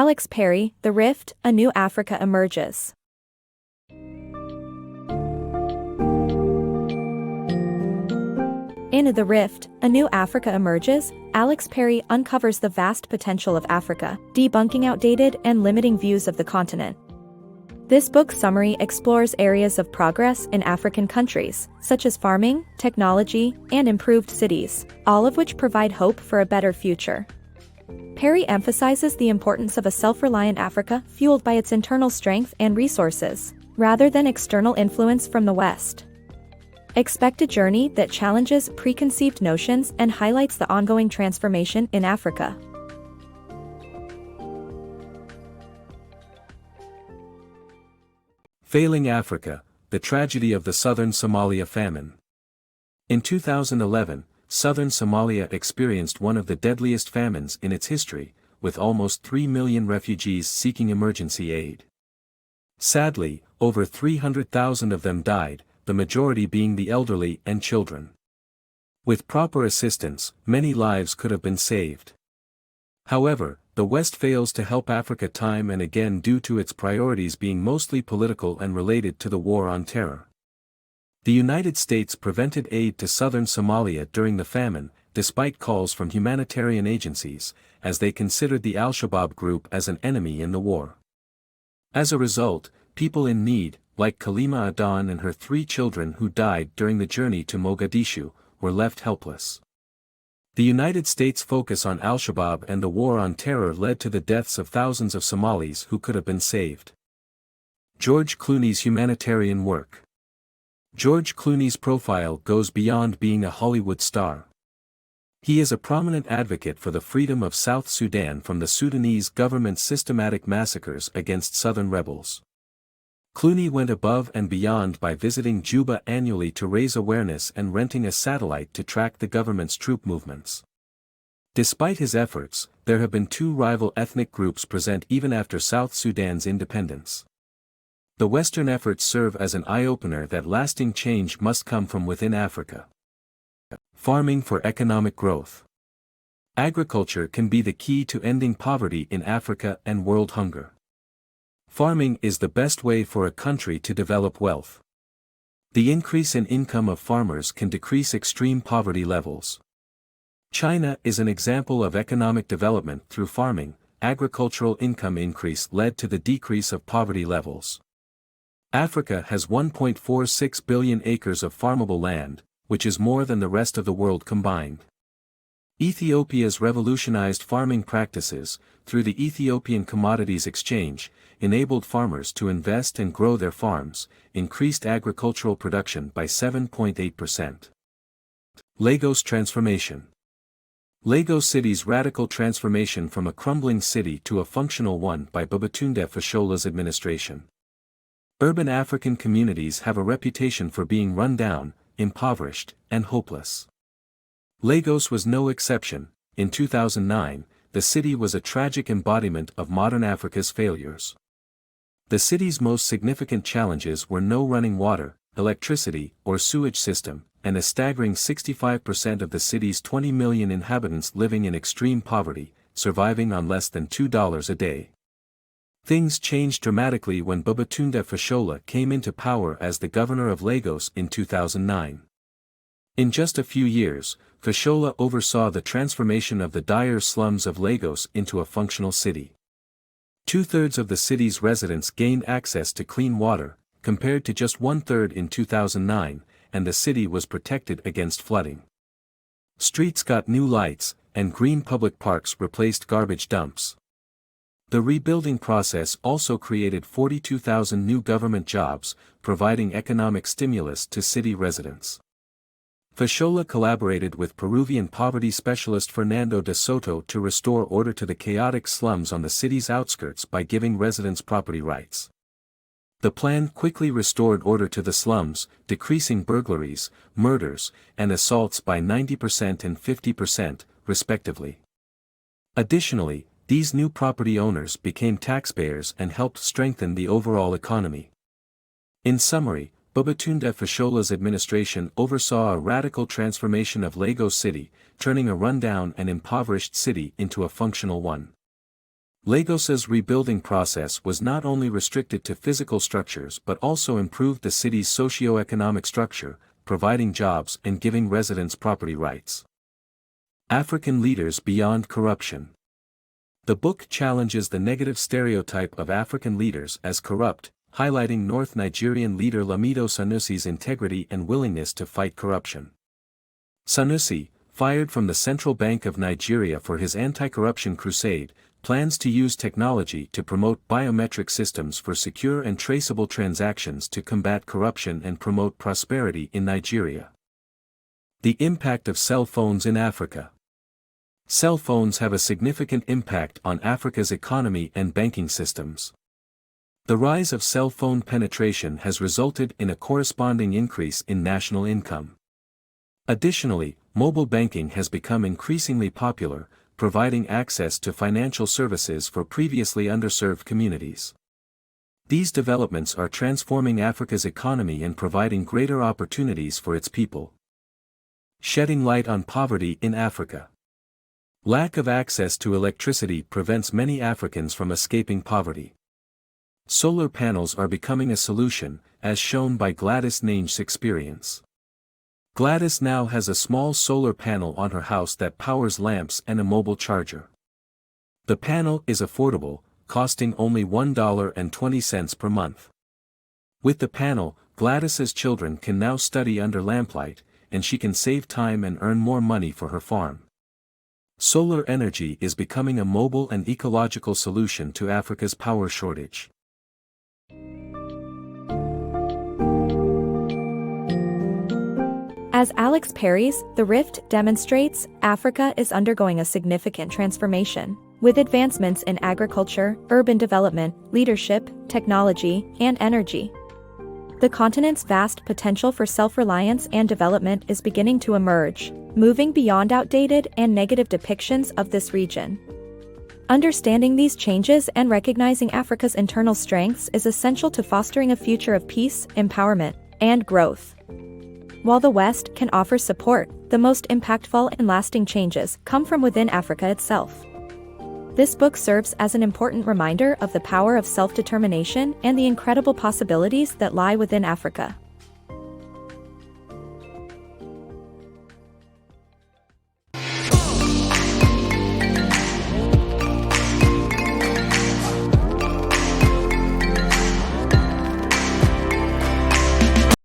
Alex Perry, The Rift, A New Africa Emerges. In The Rift, A New Africa Emerges, Alex Perry uncovers the vast potential of Africa, debunking outdated and limiting views of the continent. This book summary explores areas of progress in African countries, such as farming, technology, and improved cities, all of which provide hope for a better future. Perry emphasizes the importance of a self-reliant Africa fueled by its internal strength and resources, rather than external influence from the West. Expect a journey that challenges preconceived notions and highlights the ongoing transformation in Africa. Failing Africa, the tragedy of the southern Somalia famine. In 2011, southern Somalia experienced one of the deadliest famines in its history, with almost 3 million refugees seeking emergency aid. Sadly, over 300,000 of them died, the majority being the elderly and children. With proper assistance, many lives could have been saved. However, the West fails to help Africa time and again due to its priorities being mostly political and related to the War on Terror. The United States prevented aid to southern Somalia during the famine, despite calls from humanitarian agencies, as they considered the Al-Shabaab group as an enemy in the war. As a result, people in need, like Kalima Adan and her 3 children who died during the journey to Mogadishu, were left helpless. The United States' focus on Al-Shabaab and the War on Terror led to the deaths of thousands of Somalis who could have been saved. George Clooney's humanitarian work. George Clooney's profile goes beyond being a Hollywood star. He is a prominent advocate for the freedom of South Sudan from the Sudanese government's systematic massacres against southern rebels. Clooney went above and beyond by visiting Juba annually to raise awareness and renting a satellite to track the government's troop movements. Despite his efforts, there have been 2 rival ethnic groups present even after South Sudan's independence. The Western efforts serve as an eye-opener that lasting change must come from within Africa. Farming for economic growth. Agriculture can be the key to ending poverty in Africa and world hunger. Farming is the best way for a country to develop wealth. The increase in income of farmers can decrease extreme poverty levels. China is an example of economic development through farming. Agricultural income increase led to the decrease of poverty levels. Africa has 1.46 billion acres of farmable land, which is more than the rest of the world combined. Ethiopia's revolutionized farming practices, through the Ethiopian Commodities Exchange, enabled farmers to invest and grow their farms, increased agricultural production by 7.8%. Lagos transformation. Lagos City's radical transformation from a crumbling city to a functional one by Babatunde Fashola's administration. Urban African communities have a reputation for being run down, impoverished, and hopeless. Lagos was no exception. In 2009, the city was a tragic embodiment of modern Africa's failures. The city's most significant challenges were no running water, electricity, or sewage system, and a staggering 65% of the city's 20 million inhabitants living in extreme poverty, surviving on less than $2 a day. Things changed dramatically when Babatunde Fashola came into power as the governor of Lagos in 2009. In just a few years, Fashola oversaw the transformation of the dire slums of Lagos into a functional city. 2/3 of the city's residents gained access to clean water, compared to just 1/3 in 2009, and the city was protected against flooding. Streets got new lights, and green public parks replaced garbage dumps. The rebuilding process also created 42,000 new government jobs, providing economic stimulus to city residents. Fashola collaborated with Peruvian poverty specialist Fernando de Soto to restore order to the chaotic slums on the city's outskirts by giving residents property rights. The plan quickly restored order to the slums, decreasing burglaries, murders, and assaults by 90% and 50%, respectively. Additionally, these new property owners became taxpayers and helped strengthen the overall economy. In summary, Babatunde Fashola's administration oversaw a radical transformation of Lagos City, turning a rundown and impoverished city into a functional one. Lagos's rebuilding process was not only restricted to physical structures but also improved the city's socio-economic structure, providing jobs and giving residents property rights. African leaders beyond corruption. The book challenges the negative stereotype of African leaders as corrupt, highlighting North Nigerian leader Lamido Sanusi's integrity and willingness to fight corruption. Sanusi, fired from the Central Bank of Nigeria for his anti-corruption crusade, plans to use technology to promote biometric systems for secure and traceable transactions to combat corruption and promote prosperity in Nigeria. The impact of cell phones in Africa. Cell phones have a significant impact on Africa's economy and banking systems. The rise of cell phone penetration has resulted in a corresponding increase in national income. Additionally, mobile banking has become increasingly popular, providing access to financial services for previously underserved communities. These developments are transforming Africa's economy and providing greater opportunities for its people. Shedding light on poverty in Africa. Lack of access to electricity prevents many Africans from escaping poverty. Solar panels are becoming a solution, as shown by Gladys Nange's experience. Gladys now has a small solar panel on her house that powers lamps and a mobile charger. The panel is affordable, costing only $1.20 per month. With the panel, Gladys's children can now study under lamplight, and she can save time and earn more money for her farm. Solar energy is becoming a mobile and ecological solution to Africa's power shortage. As Alex Perry's The Rift demonstrates, Africa is undergoing a significant transformation, with advancements in agriculture, urban development, leadership, technology, and energy. The continent's vast potential for self-reliance and development is beginning to emerge, moving beyond outdated and negative depictions of this region. Understanding these changes and recognizing Africa's internal strengths is essential to fostering a future of peace, empowerment, and growth. While the West can offer support, the most impactful and lasting changes come from within Africa itself. This book serves as an important reminder of the power of self-determination and the incredible possibilities that lie within Africa.